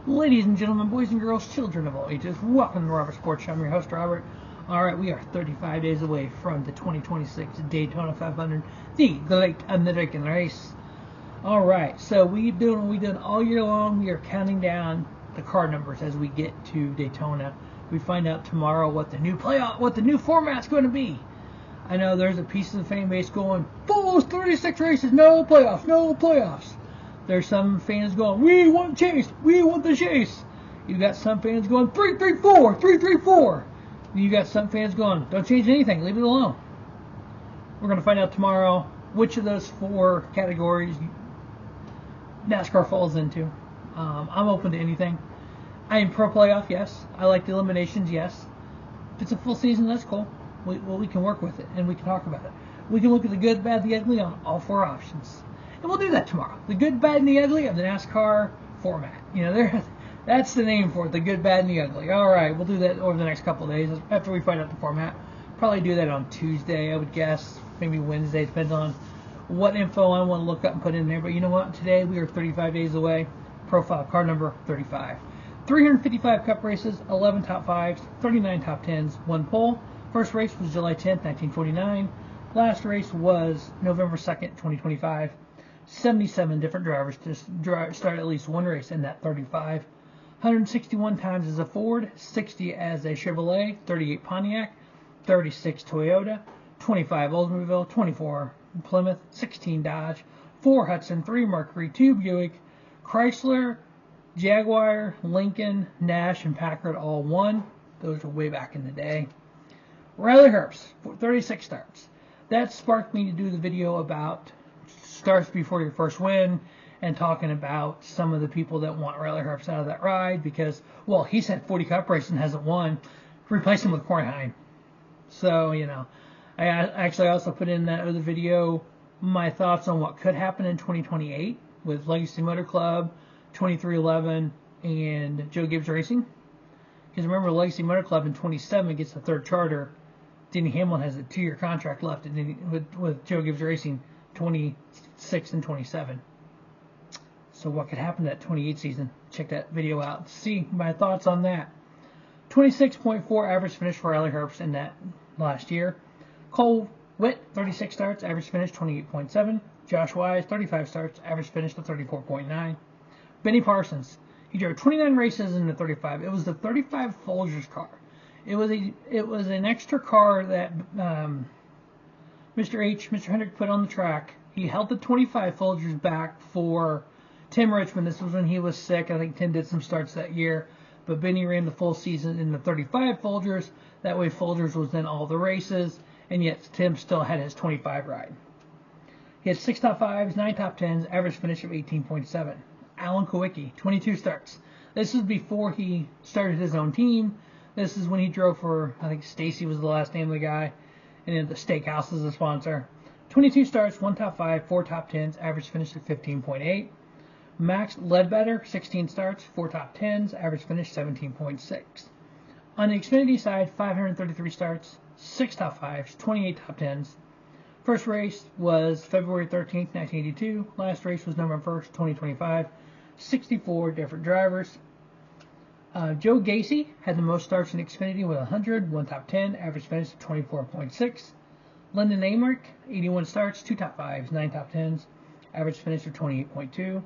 Ladies and gentlemen, boys and girls, children of all ages, welcome to Robert Sports. I'm your host, Robert. Alright, we are 35 days away from the 2026 Daytona 500, the Great American Race. Alright, so we done all year long. We are counting down the car numbers as we get to Daytona. We find out tomorrow what the new format's going to be. I know there's a piece of the fan base going, "Bulls, 36 races, no playoffs, no playoffs." There's some fans going, "We want chase, we want the chase." You got some fans going, 3-3-4, 3-3-4. You got some fans going, "Don't change anything, leave it alone." We're going to find out tomorrow which of those four categories NASCAR falls into. I'm open to anything. I am pro playoff, yes. I like the eliminations, yes. If it's a full season, that's cool. We can work with it, and we can talk about it. We can look at the good, bad, the ugly on all four options. And we'll do that tomorrow. The good, bad, and the ugly of the NASCAR format. That's the name for it, the good, bad, and the ugly. All right, we'll do that over the next couple of days after we find out the format. Probably do that on Tuesday, I would guess. Maybe Wednesday, depends on what info I want to look up and put in there. But you know what? Today we are 35 days away. Profile car number 35. 355 Cup races, 11 top 5s, 39 top 10s, 1 pole. First race was July 10th, 1949. Last race was November 2nd, 2025. 77 different drivers to start at least one race in that 35. 161 times as a Ford, 60 as a Chevrolet, 38 Pontiac, 36 Toyota, 25 Oldsmobile, 24 Plymouth, 16 Dodge, 4 Hudson, 3 Mercury, 2 Buick, Chrysler, Jaguar, Lincoln, Nash, and Packard all won. Those were way back in the day. Riley Herbst, 36 starts. That sparked me to do the video about starts before your first win and talking about some of the people that want Riley Herbst out of that ride because, well, he's had 40 Cup races and hasn't won. Replace him with Kornheim. So, I actually also put in that other video my thoughts on what could happen in 2028 with Legacy Motor Club, 2311, and Joe Gibbs Racing. Because remember, Legacy Motor Club in 27 gets the third charter. Denny Hamlin has a 2-year contract left with Joe Gibbs Racing, 26 and 27. So what could happen to that 28 season? Check that video out. See my thoughts on that. 26.4 average finish for Riley Herbst in that last year. Cole Witt, 36 starts, average finish 28.7. Josh Wise, 35 starts, average finish to 34.9. Benny Parsons, he drove 29 races in the 35. It was the 35 Folgers car. It was an extra car that Mr. Hendrick put on the track. He held the 25 Folgers back for Tim Richmond. This was when he was sick. I think Tim did some starts that year. But Benny ran the full season in the 35 Folgers. That way Folgers was in all the races. And yet Tim still had his 25 ride. He had 6 top 5s, 9 top 10s, average finish of 18.7. Alan Kowicki, 22 starts. This is before he started his own team. This is when he drove for, I think Stacy was the last name of the guy. And then the Steakhouse is the sponsor. 22 starts, 1 top 5, 4 top 10s, average finish of 15.8. Max Ledbetter, 16 starts, 4 top 10s, average finish 17.6. On the Xfinity side, 533 starts, 6 top 5s, 28 top 10s. First race was February 13th, 1982. Last race was November 1st, 2025. 64 different drivers. Joe Gacy had the most starts in Xfinity with 100, 1 top 10, average finish of 24.6. Lyndon Amick, 81 starts, 2 top 5s, 9 top 10s, average finish of 28.2.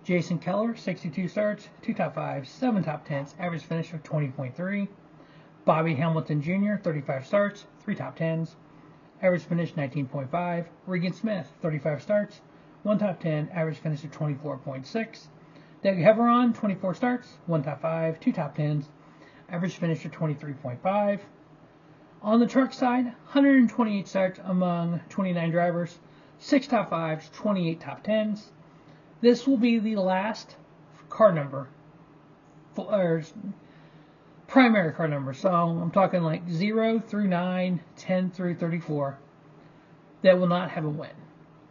Jason Keller, 62 starts, 2 top 5s, 7 top 10s, average finish of 20.3. Bobby Hamilton Jr., 35 starts, 3 top 10s, average finish 19.5. Regan Smith, 35 starts, 1 top 10, average finish of 24.6. Doug Heveron, 24 starts, 1 top 5, 2 top 10s, average finish of 23.5. On the truck side, 128 starts among 29 drivers, 6 top 5s, 28 top 10s. This will be the last car number, or primary car number. So I'm talking like 0 through 9, 10 through 34, that will not have a win.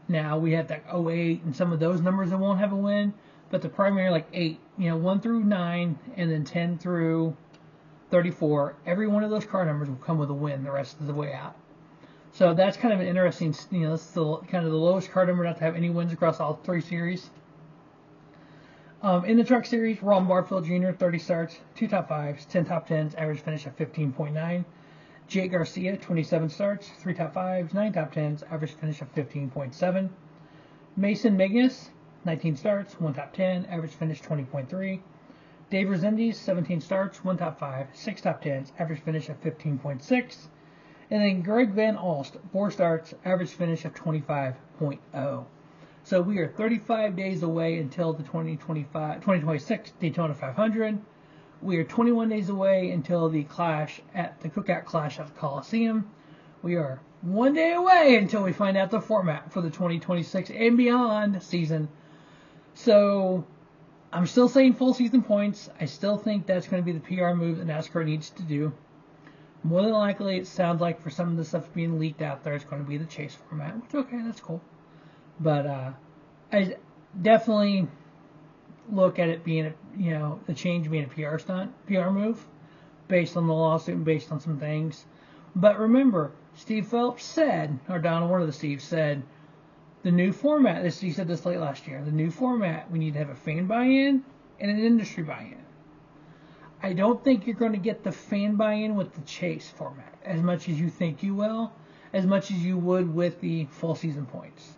Now, we have that 08 and some of those numbers that won't have a win, but the primary, like 8, 1 through 9, and then 10 through 34, every one of those car numbers will come with a win the rest of the way out. So that's kind of an interesting, this is kind of the lowest car number not to have any wins across all 3 series. In the Truck Series, Ron Barfield Jr., 30 starts, 2 top 5s, 10 top 10s, average finish of 15.9. Jake Garcia, 27 starts, 3 top 5s, 9 top 10s, average finish of 15.7. Mason Mignus, 19 starts, 1 top 10, average finish 20.3. Dave Rezendes, 17 starts, 1 top 5, 6 top 10s, average finish of 15.6. And then Greg Van Alst, 4 starts, average finish of 25.0. So we are 35 days away until the 2026 Daytona 500. We are 21 days away until the clash at the Cookout Clash at the Coliseum. We are 1 day away until we find out the format for the 2026 and beyond season. So I'm still saying full season points. I still think that's going to be the PR move that NASCAR needs to do. More than likely, it sounds like for some of the stuff being leaked out there, it's going to be the chase format, which, okay, that's cool. But I definitely look at it being, the change being a PR stunt, PR move, based on the lawsuit and based on some things. But remember, Steve Phelps said, or Donald, one of the Steves said, the new format, he said this late last year, the new format, we need to have a fan buy-in and an industry buy-in. I don't think you're going to get the fan buy-in with the chase format as much as you think you will, as much as you would with the full season points.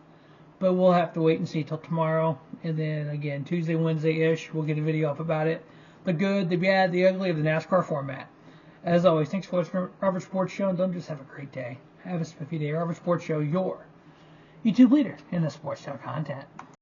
But we'll have to wait and see till tomorrow. And then again, Tuesday, Wednesday-ish, we'll get a video up about it. The good, the bad, the ugly of the NASCAR format. As always, thanks for watching Robert Sports Show, and don't just have a great day. Have a spiffy day. Robert Sports Show, your YouTube leader in the sports show content.